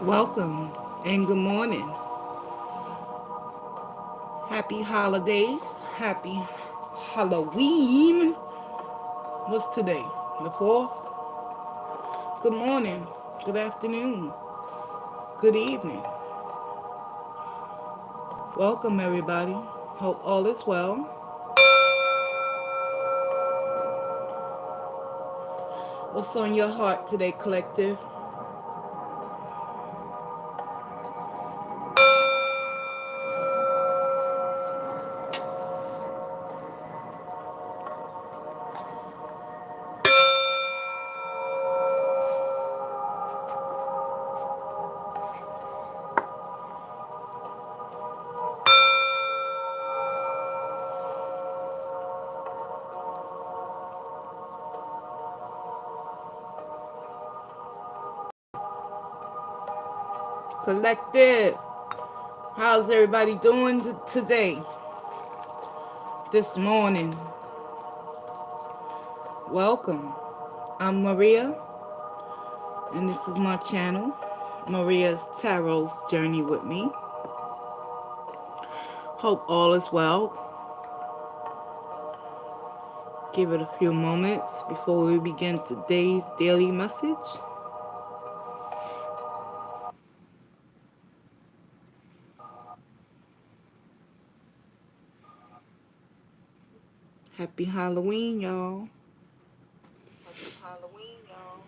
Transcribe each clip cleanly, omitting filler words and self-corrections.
Welcome and good morning. Happy holidays. Happy Halloween. What's today? The 4th? Good morning. Good afternoon. Good evening. Welcome, everybody. Hope all is well. What's on your heart today, collective? Collective. How's everybody doing today? This morning? Welcome. I'm Maria, and this is my channel, Maria's Tarot's Journey with me. Hope all is well. Give it a few moments before we begin today's daily message. Happy Halloween, y'all. Happy Halloween, y'all.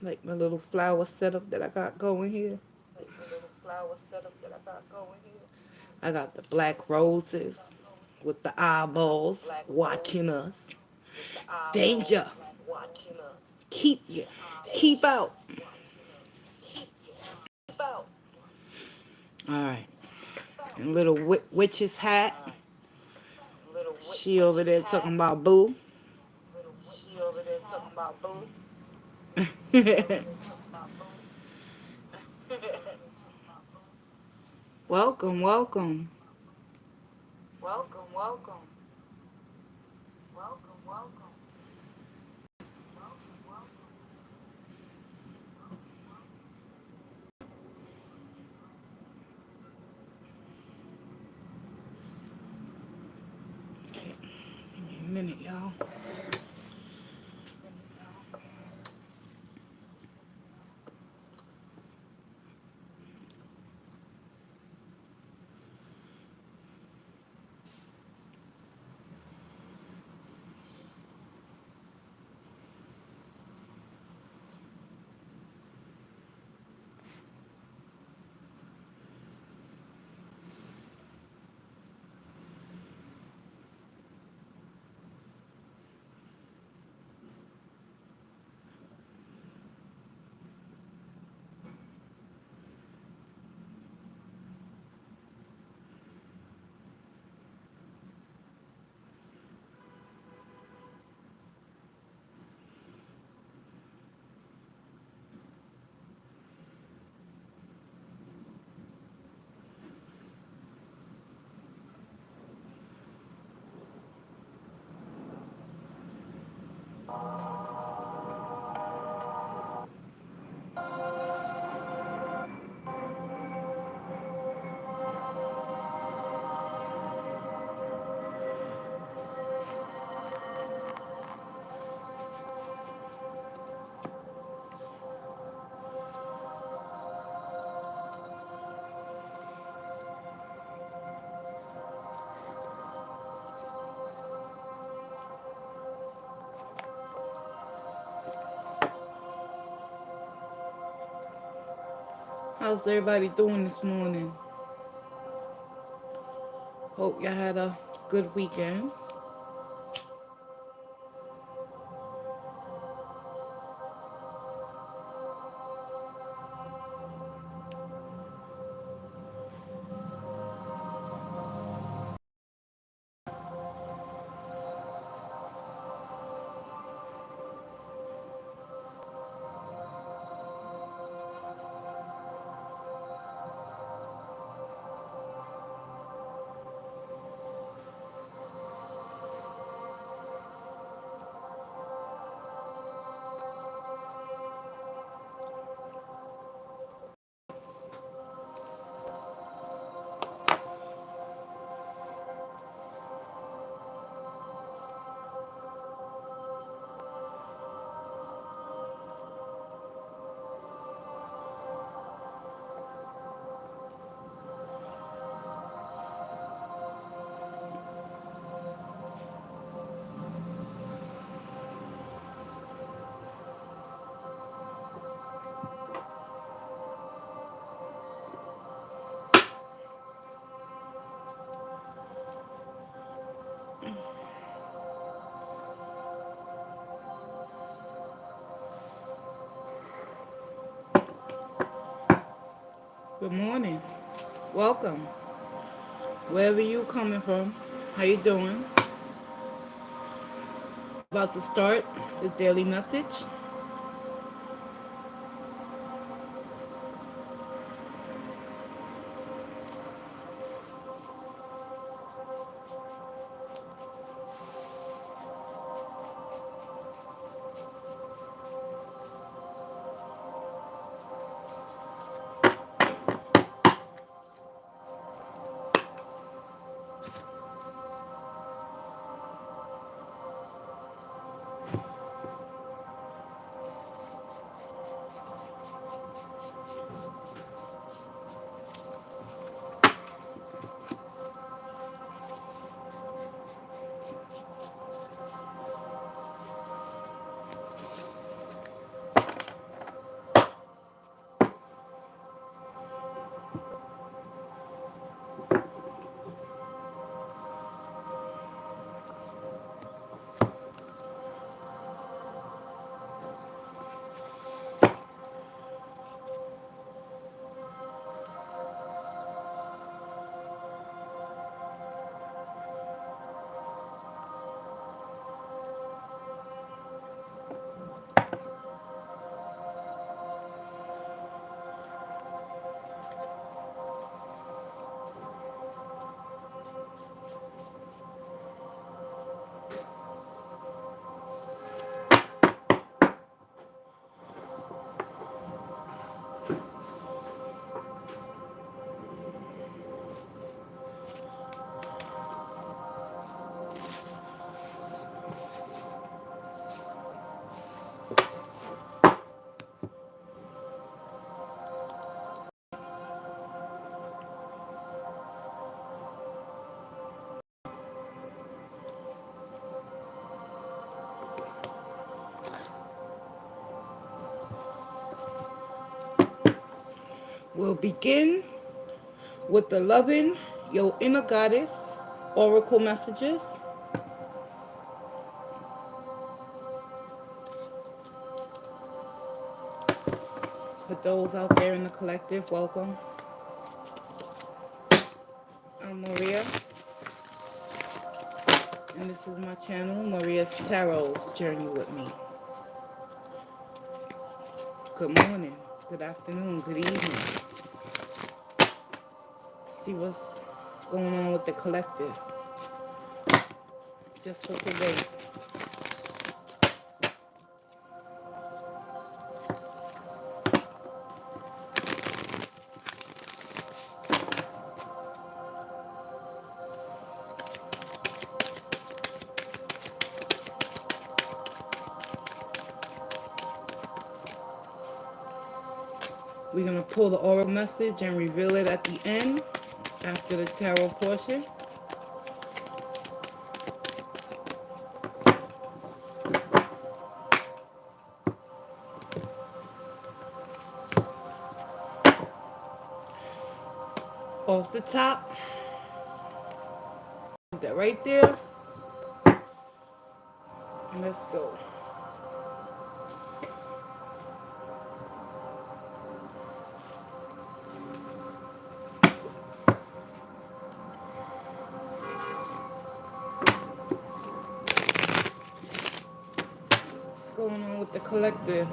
Like my little flower setup that I got going here. I got the black roses with the eyeballs watching us. Danger. Keep you. Keep out. Alright. And little witch's hat. She over there talking about boo. Welcome, welcome. Okay, give me a minute, y'all. How's everybody doing this morning? Hope y'all had a good weekend. Good morning. Welcome. Wherever you coming from, how you doing? About to start the daily message. We'll begin with the Loving Your Inner Goddess Oracle messages. For those out there in the collective, welcome. I'm Maria, and this is my channel, Maria's Tarot's Journey with Me. Good morning, good afternoon, good evening. See what's going on with the collective. Just for today. We're going to pull the oral message and reveal it at the end, after the tarot portion. Off the top, put that right there. And let's go. What's going on with the collective?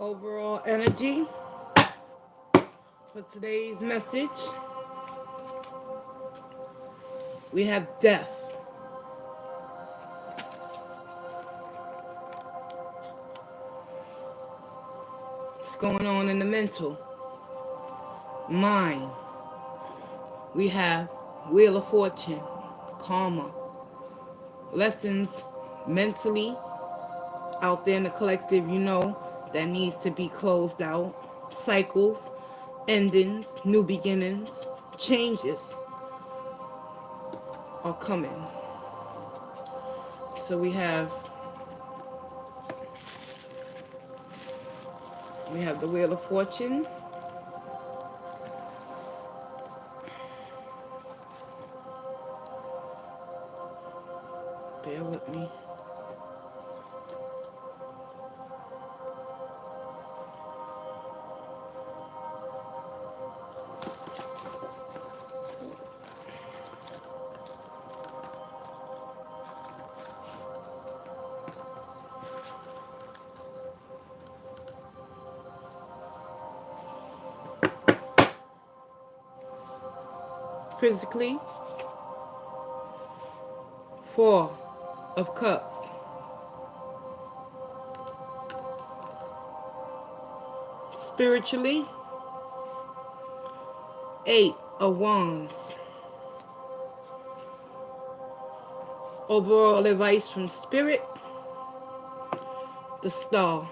Overall energy for today's message, we have death. What's going on in the mental mind? We have Wheel of Fortune, karma, lessons mentally out there in the collective, that needs to be closed out. Cycles, endings, new beginnings, changes are coming. So we have the Wheel of Fortune. Bear with me. Physically, Four of Cups. Spiritually, Eight of Wands. Overall advice from Spirit, the Star.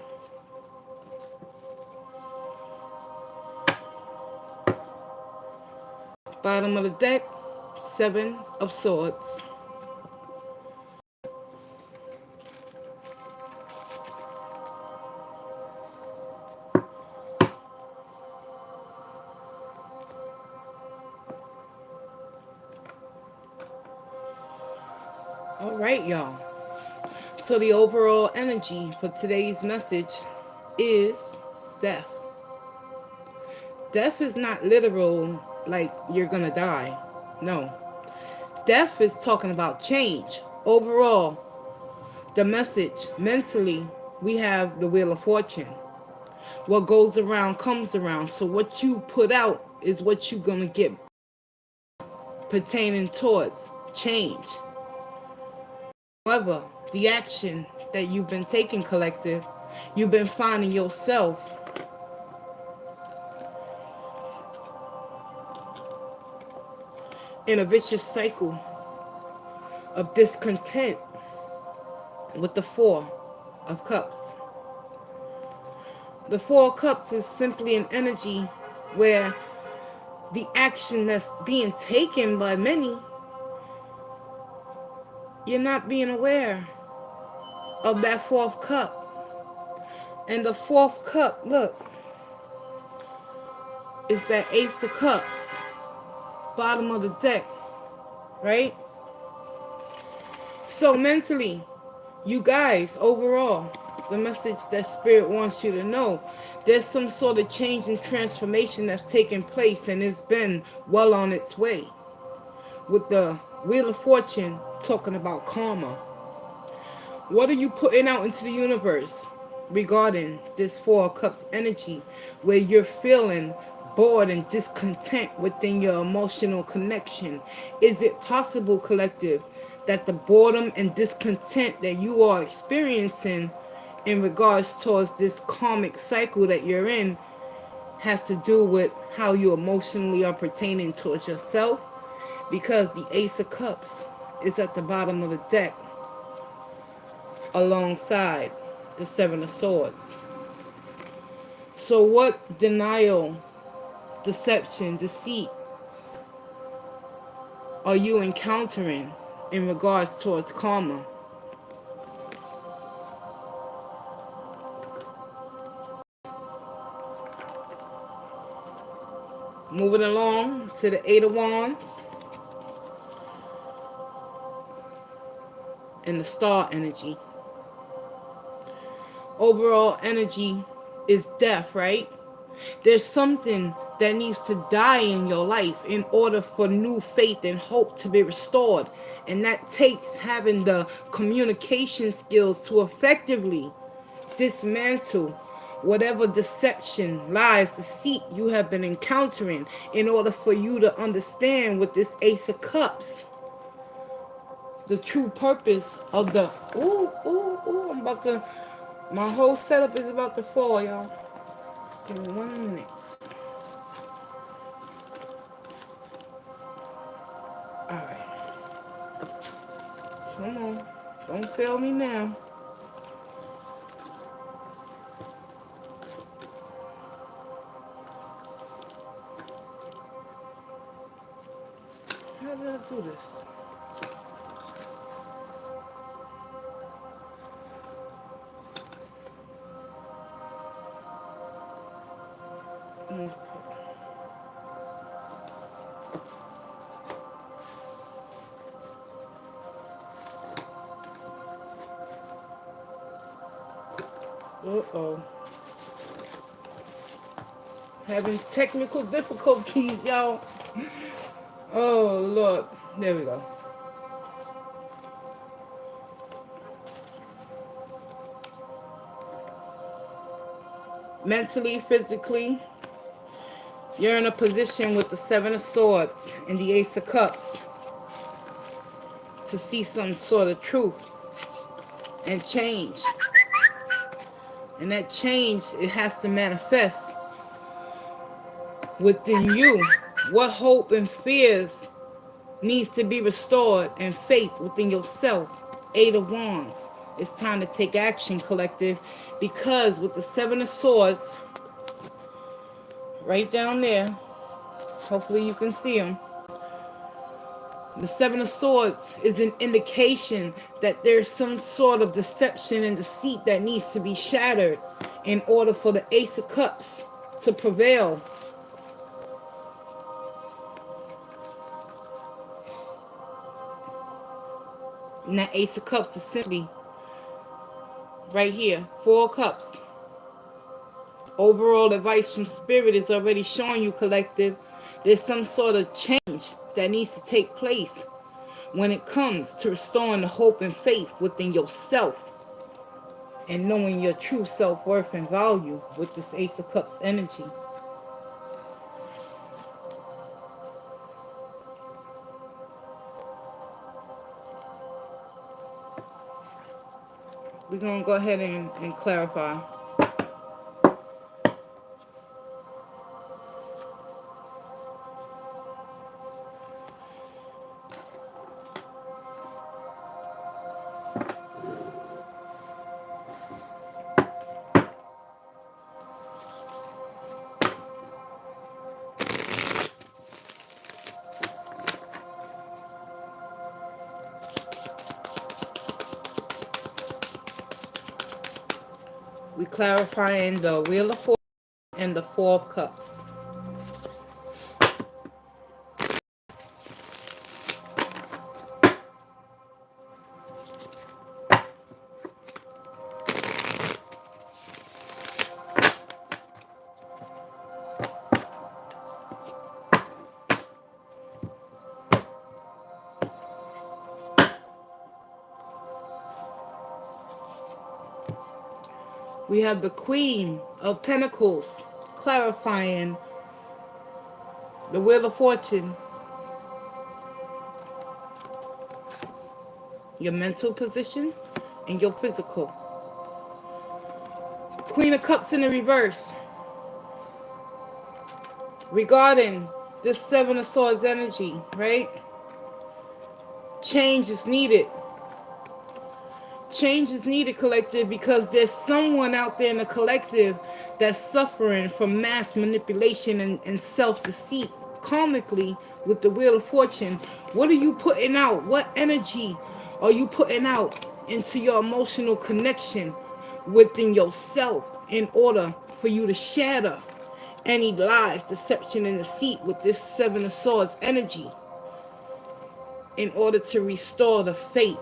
Bottom of the deck, Seven of Swords. All right, y'all. So the overall energy for today's message is death. Death is not literal, like you're gonna die. No. Death is talking about change. Overall, the message mentally, we have the Wheel of Fortune. What goes around comes around. So what you put out is what you're gonna get pertaining towards change. However, the action that you've been taking, collective, you've been finding yourself in a vicious cycle of discontent with the Four of Cups. The Four of Cups is simply an energy where the action that's being taken by many, you're not being aware of that fourth cup. And the fourth cup, look, is that Ace of Cups, bottom of the deck, right? So mentally, you guys, overall, the message that Spirit wants you to know, there's some sort of change and transformation that's taking place, and it's been well on its way. With the Wheel of Fortune talking about karma. What are you putting out into the universe regarding this Four of Cups energy, where you're feeling bored and discontent within your emotional connection? Is it possible, collective, that the boredom and discontent that you are experiencing in regards towards this karmic cycle that you're in has to do with how you emotionally are pertaining towards yourself? Because the Ace of Cups is at the bottom of the deck alongside the Seven of Swords. So what denial, deception, deceit are you encountering in regards towards karma? Moving along to the Eight of Wands and the Star energy. Overall energy is death, right? There's something that needs to die in your life in order for new faith and hope to be restored. And that takes having the communication skills to effectively dismantle whatever deception, lies, deceit you have been encountering, in order for you to understand with this Ace of Cups the true purpose of the I'm about to, my whole setup is about to fall, y'all. Give me 1 minute. Alright. Come on. Don't fail me now. How did I do this? Uh-oh. Having technical difficulties, y'all. Oh, Lord. There we go. Mentally, physically, you're in a position with the Seven of Swords and the Ace of Cups to see some sort of truth and change. And that change, it has to manifest within you. What hope and fears needs to be restored, and faith within yourself. Eight of Wands. It's time to take action, collective, because with the Seven of Swords, right down there, hopefully you can see them. The Seven of Swords is an indication that there's some sort of deception and deceit that needs to be shattered in order for the Ace of Cups to prevail. And that Ace of Cups is simply right here, Four Cups. Overall advice from Spirit is already showing you, collective, there's some sort of change that needs to take place when it comes to restoring the hope and faith within yourself and knowing your true self-worth and value with this Ace of Cups energy. We're going to go ahead and clarify. We clarifying the Wheel of Fortune and the Four of Cups. We have the Queen of Pentacles clarifying the Wheel of Fortune, your mental position and your physical. Queen of Cups in the reverse, regarding this Seven of Swords energy, right? Change is needed. Change is needed, collective, because there's someone out there in the collective that's suffering from mass manipulation and self-deceit karmically with the Wheel of Fortune. What are you putting out? What energy are you putting out into your emotional connection within yourself in order for you to shatter any lies, deception, and deceit with this Seven of Swords energy in order to restore the faith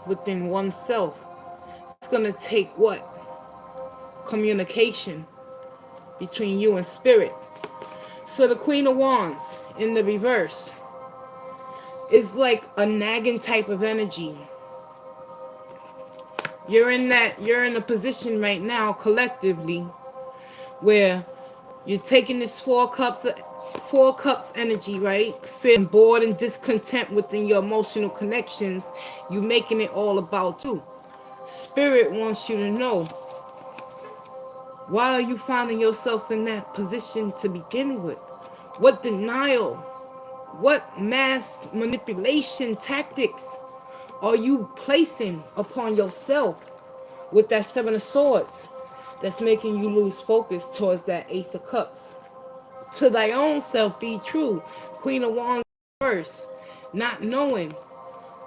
within oneself? It's going to take what? Communication between you and Spirit. So the Queen of Wands in the reverse is like a nagging type of energy. You're in a position right now collectively where you're taking this four cups energy, right? Feeling bored and discontent within your emotional connections. You making it all about you. Spirit wants you to know, why are you finding yourself in that position to begin with? What denial, what mass manipulation tactics are you placing upon yourself with that Seven of Swords that's making you lose focus towards that Ace of Cups? To thy own self be true. Queen of Wands first, not knowing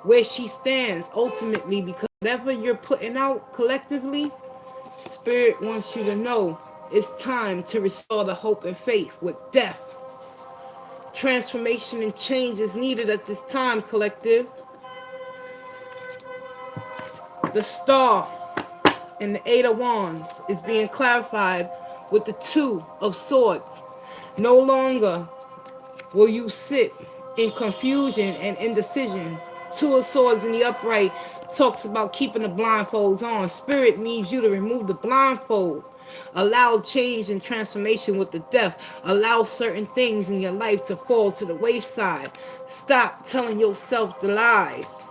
where she stands ultimately, because whatever you're putting out collectively, Spirit wants you to know it's time to restore the hope and faith with death. Transformation and change is needed at this time, collective. The Star and the Eight of Wands is being clarified with the Two of Swords. No longer will you sit in confusion and indecision. Two of Swords in the upright talks about keeping the blindfolds on. Spirit needs you to remove the blindfold. Allow change and transformation with the death. Allow certain things in your life to fall to the wayside. Stop telling yourself the lies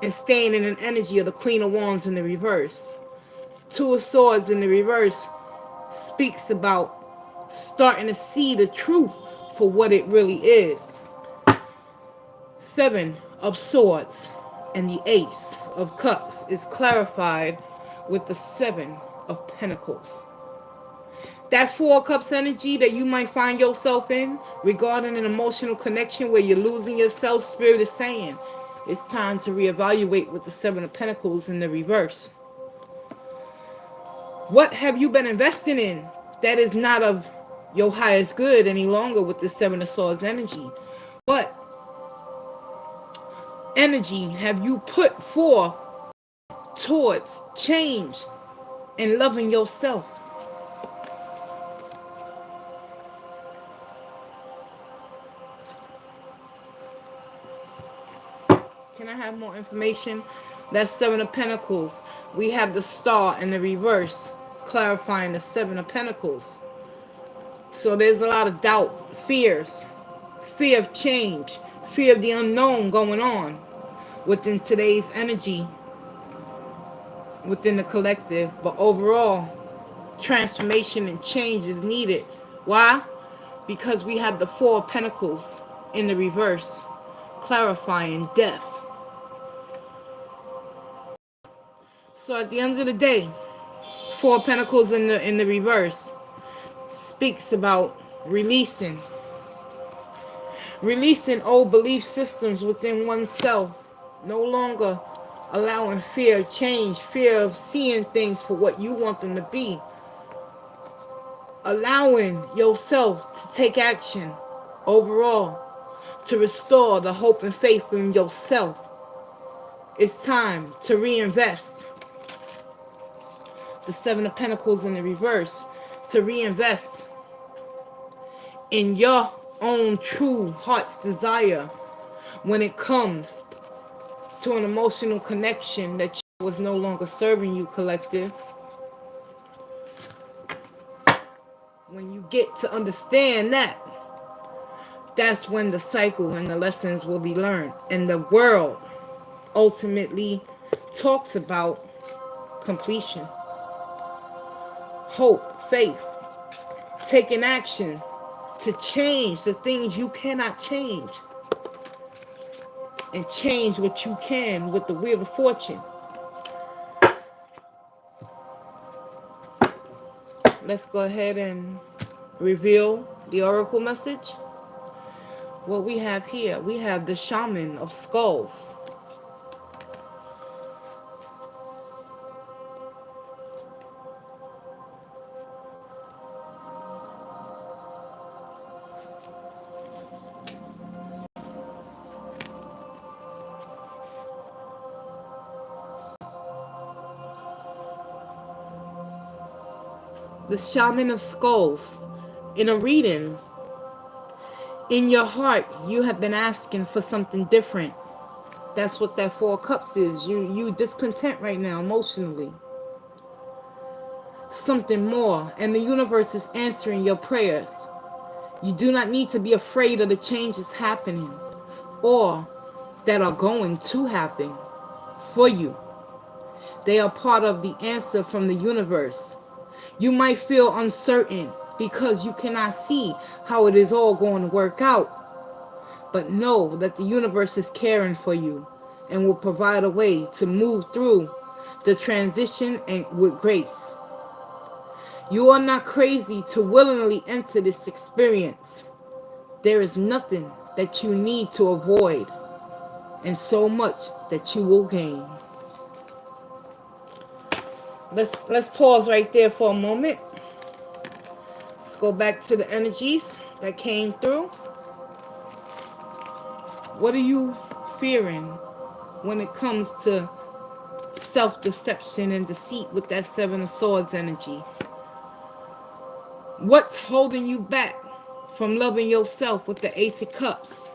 and staying in an energy of the Queen of Wands in the reverse. Two of Swords in the reverse speaks about starting to see the truth for what it really is. Seven of Swords and the Ace of Cups is clarified with the Seven of Pentacles. That Four of Cups energy that you might find yourself in regarding an emotional connection where you're losing yourself, Spirit is saying it's time to reevaluate with the Seven of Pentacles in the reverse. What have you been investing in that is not of your highest good any longer with the Seven of Swords energy? What energy have you put forth towards change and loving yourself? Can I have more information? That's Seven of Pentacles. We have the Star in the reverse, clarifying the Seven of Pentacles. So there's a lot of doubt, fears, fear of change, fear of the unknown going on within today's energy, within the collective. But overall, transformation and change is needed. Why? Because we have the Four of Pentacles in the reverse, clarifying death. So at the end of the day, Four of Pentacles in the reverse speaks about releasing old belief systems within oneself, no longer allowing fear of change, fear of seeing things for what you want them to be, allowing yourself to take action overall to restore the hope and faith in yourself. It's time to reinvest. The Seven of Pentacles in the reverse, to reinvest in your own true heart's desire when it comes to an emotional connection that was no longer serving you, collective. When you get to understand that, that's when the cycle and the lessons will be learned. And the world ultimately talks about completion, hope, faith, taking action to change the things you cannot change, and change what you can with the Wheel of Fortune. Let's go ahead and reveal the oracle message. What we have here, we have the Shaman of Skulls. The Shaman of Skulls. In a reading, in your heart, you have been asking for something different. That's what that Four of Cups is. You discontent right now emotionally. something more, and the universe is answering your prayers. You do not need to be afraid of the changes happening or that are going to happen for you. They are part of the answer from the universe. You might feel uncertain because you cannot see how it is all going to work out. But know that the universe is caring for you and will provide a way to move through the transition and with grace. You are not crazy to willingly enter this experience. There is nothing that you need to avoid, and so much that you will gain. Let's pause right there for a moment. Let's go back to the energies that came through. What are you fearing when it comes to self-deception and deceit with that Seven of Swords energy? What's holding you back from loving yourself with the Ace of Cups?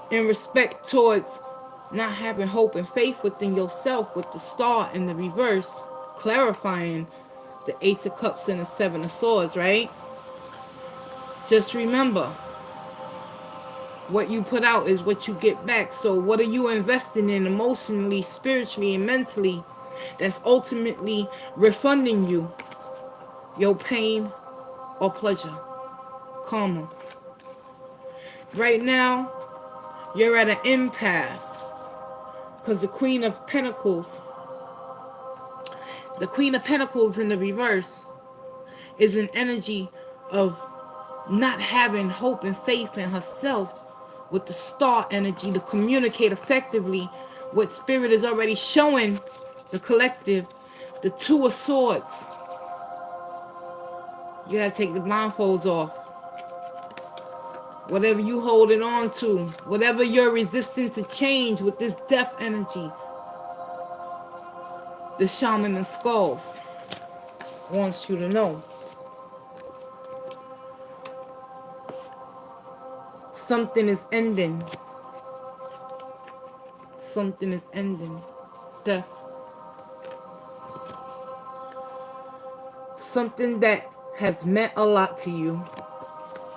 In respect towards not having hope and faith within yourself with the Star in the reverse, clarifying the Ace of Cups and the Seven of Swords, right? Just remember, what you put out is what you get back. So what are you investing in emotionally, spiritually, and mentally that's ultimately refunding you your pain or pleasure? Karma. Right now, you're at an impasse because the Queen of Pentacles in the reverse is an energy of not having hope and faith in herself with the Star energy to communicate effectively what Spirit is already showing the collective. The Two of Swords. You gotta take the blindfolds off. Whatever you holding on to, whatever you're resisting to change with this death energy, the Shaman of Skulls wants you to know. Something is ending. Something is ending. Death. Something that has meant a lot to you.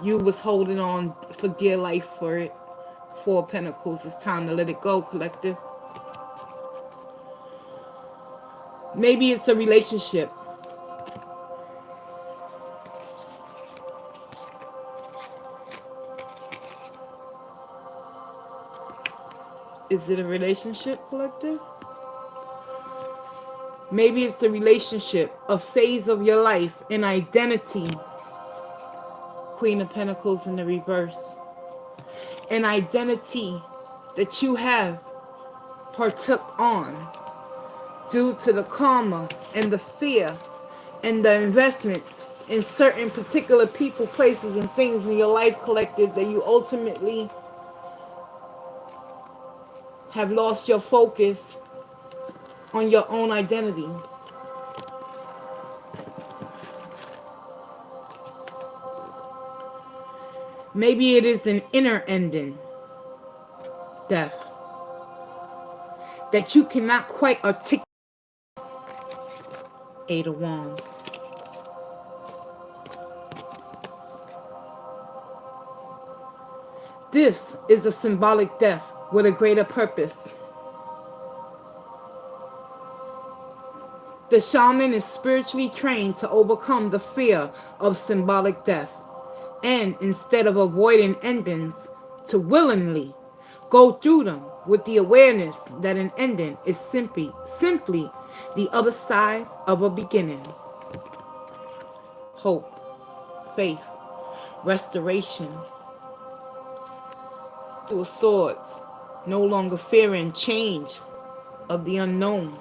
You was holding on for dear life for it. Four of Pentacles. It's time to let it go, collective. Maybe it's a relationship. Is it a relationship, collective? Maybe it's a relationship, a phase of your life, an identity. Queen of Pentacles in the reverse. An identity that you have partook on due to the karma and the fear and the investments in certain particular people, places, and things in your life, collective, that you ultimately have lost your focus on your own identity. Maybe it is an inner ending, death, that you cannot quite articulate. Eight of Wands. This is a symbolic death with a greater purpose. The shaman is spiritually trained to overcome the fear of symbolic death, and instead of avoiding endings, to willingly go through them with the awareness that an ending is simply the other side of a beginning. Hope, faith, restoration. Two of Swords, no longer fearing change of the unknown.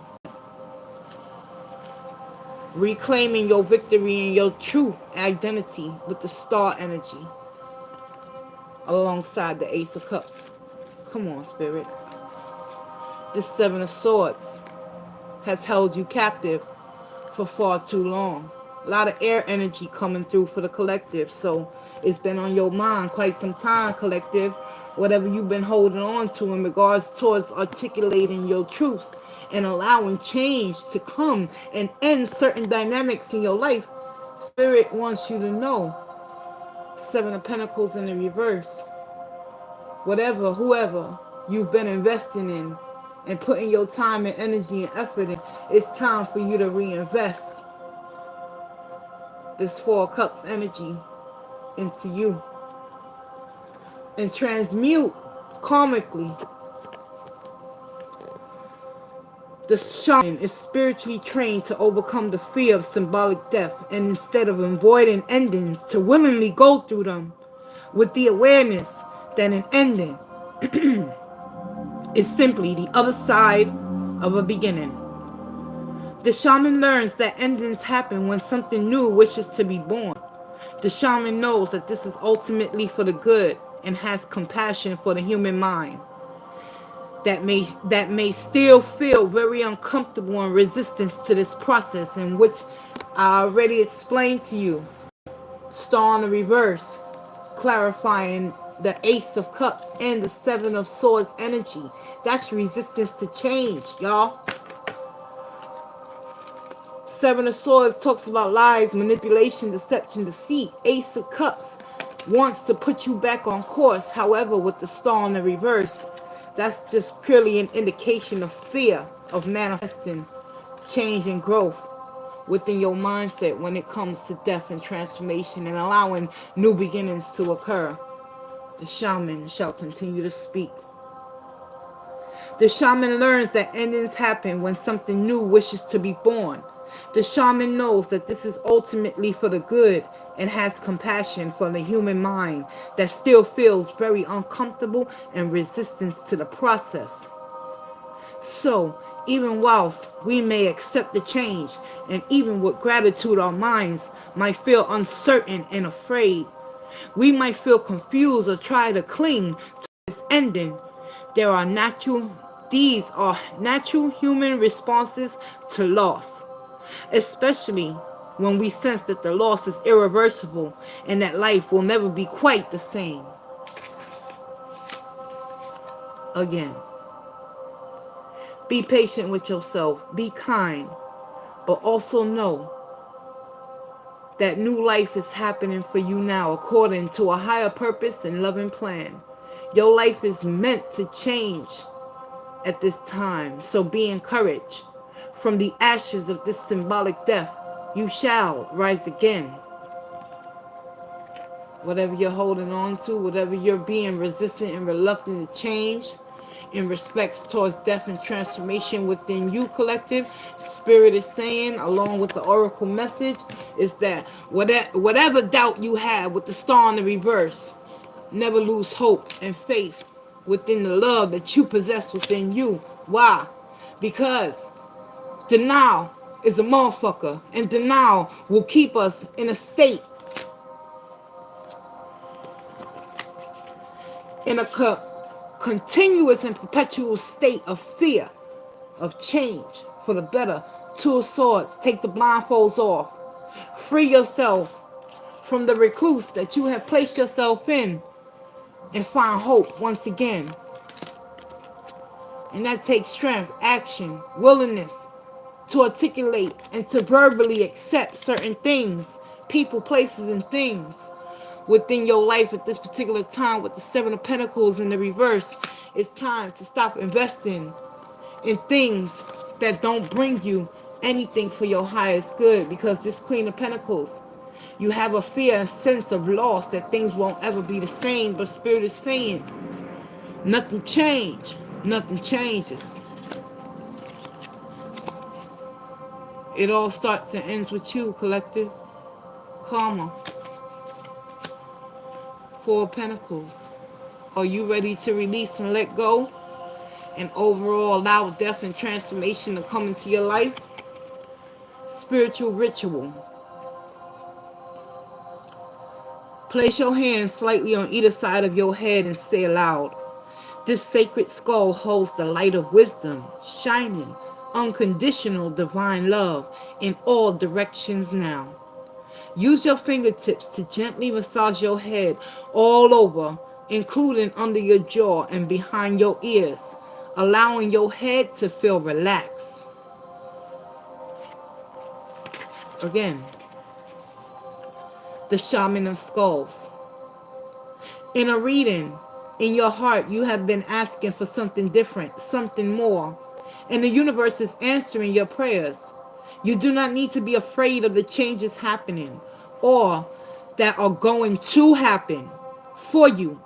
Reclaiming your victory and your true identity with the Star energy alongside the Ace of Cups. Come on, Spirit. This Seven of Swords has held you captive for far too long. A lot of air energy coming through for the collective, so it's been on your mind quite some time, collective. whatever you've been holding on to in regards towards articulating your truths and allowing change to come and end certain dynamics in your life. Spirit wants you to know, Seven of Pentacles in the reverse, whatever, whoever you've been investing in and putting your time and energy and effort in, it's time for you to reinvest this Four of Cups energy into you and transmute karmically. The shaman is spiritually trained to overcome the fear of symbolic death, and instead of avoiding endings, to willingly go through them with the awareness that an ending is simply the other side of a beginning. The shaman learns that endings happen when something new wishes to be born. The shaman knows that this is ultimately for the good and has compassion for the human mind that may still feel very uncomfortable and resistance to this process, in which I already explained to you. Star in the reverse, clarifying the Ace of Cups and the Seven of Swords energy. That's resistance to change, y'all. Seven of Swords talks about lies, manipulation, deception, deceit. Ace of Cups wants to put you back on course. However, with the Star in the reverse, that's just purely an indication of fear of manifesting change and growth within your mindset when it comes to death and transformation and allowing new beginnings to occur. The shaman shall continue to speak. The shaman learns that endings happen when something new wishes to be born. The shaman knows that this is ultimately for the good and has compassion for the human mind that still feels very uncomfortable and resistance to the process. So, even whilst we may accept the change, and even with gratitude our minds might feel uncertain and afraid, we might feel confused or try to cling to this ending. These are natural human responses to loss, especially when we sense that the loss is irreversible and that life will never be quite the same again. Be patient with yourself, be kind, but also know that new life is happening for you now according to a higher purpose and loving plan. Your life is meant to change at this time, so be encouraged. From the ashes of this symbolic death, you shall rise again. Whatever you're holding on to, whatever you're being resistant and reluctant to change in respects towards death and transformation within you, collective, Spirit is saying, along with the oracle message, is that whatever doubt you have with the star in the reverse, never lose hope and faith within the love that you possess within you. Why? Because denial is a motherfucker, and denial will keep us in a state, in a continuous and perpetual state of fear, of change for the better. Two of Swords, take the blindfolds off. Free yourself from the recluse that you have placed yourself in and find hope once again. And that takes strength, action, willingness to articulate and to verbally accept certain things, people, places, and things within your life at this particular time. With the Seven of Pentacles in the reverse, it's time to stop investing in things that don't bring you anything for your highest good, because this Queen of Pentacles, you have a fear and sense of loss that things won't ever be the same. But Spirit is saying nothing change, nothing changes. It all starts and ends with you, collective. Karma. Four of Pentacles. Are you ready to release and let go and overall allow death and transformation to come into your life? Spiritual ritual. Place your hands slightly on either side of your head and say aloud, this sacred skull holds the light of wisdom, shining unconditional divine love in all directions now. Use your fingertips to gently massage your head all over including under your jaw and behind your ears, allowing your head to feel relaxed. Again, the Shaman of Skulls. In a reading, in your heart, you have been asking for something different, something more, and the universe is answering your prayers. You do not need to be afraid of the changes happening or that are going to happen for you.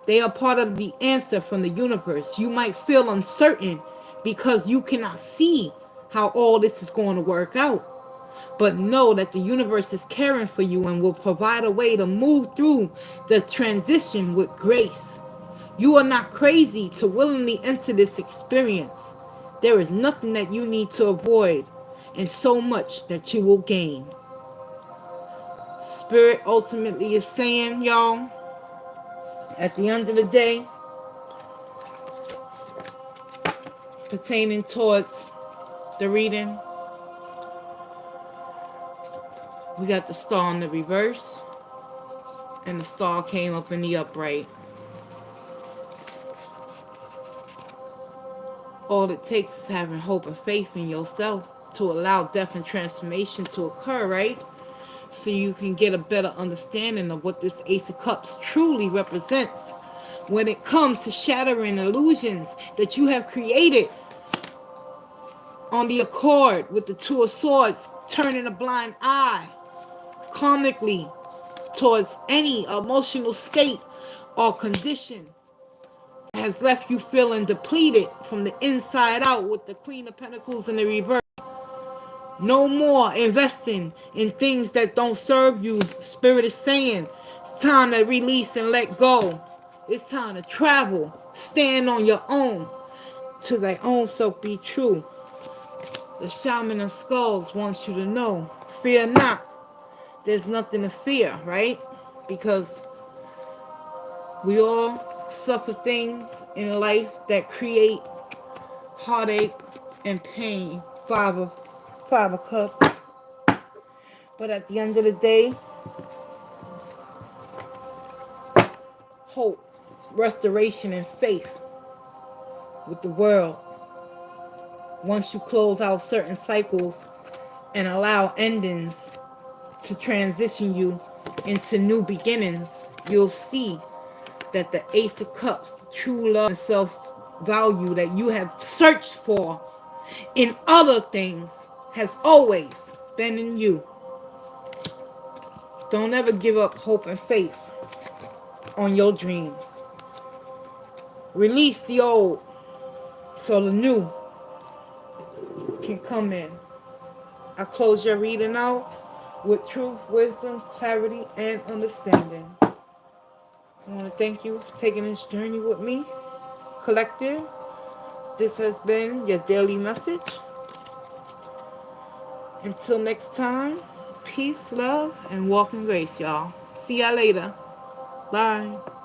They are part of the answer from the universe. You might feel uncertain because you cannot see how all this is going to work out. But know that the universe is caring for you and will provide a way to move through the transition with grace. You are not crazy to willingly enter this experience. There is nothing that you need to avoid, and so much that you will gain. Spirit ultimately is saying, y'all, at the end of the day, pertaining towards the reading, we got the star in the reverse, and the star came up in the upright. All it takes is having hope and faith in yourself to allow death and transformation to occur, right? So you can get a better understanding of what this Ace of Cups truly represents when it comes to shattering illusions that you have created on the accord with the Two of Swords, turning a blind eye karmically towards any emotional state or condition has left you feeling depleted from the inside out with the Queen of Pentacles in the reverse. No more investing in things that don't serve you. Spirit is saying it's time to release and let go. It's time to travel. Stand on your own. To thy own self be true. The Shaman of Skulls wants you to know, fear not. There's nothing to fear, right? Because we all suffer things in life that create heartache and pain. Five of Cups. But at the end of the day, hope, restoration, and faith with the world. Once you close out certain cycles and allow endings to transition you into new beginnings, you'll see that the Ace of Cups, the true love and self-value that you have searched for in other things, has always been in you. Don't ever give up hope and faith on your dreams. Release the old so the new can come in. I close your reading out with truth, wisdom, clarity, and understanding. I want to thank you for taking this journey with me, collective. This has been your daily message. Until next time, peace, love, and walk in grace, y'all. See y'all later. Bye.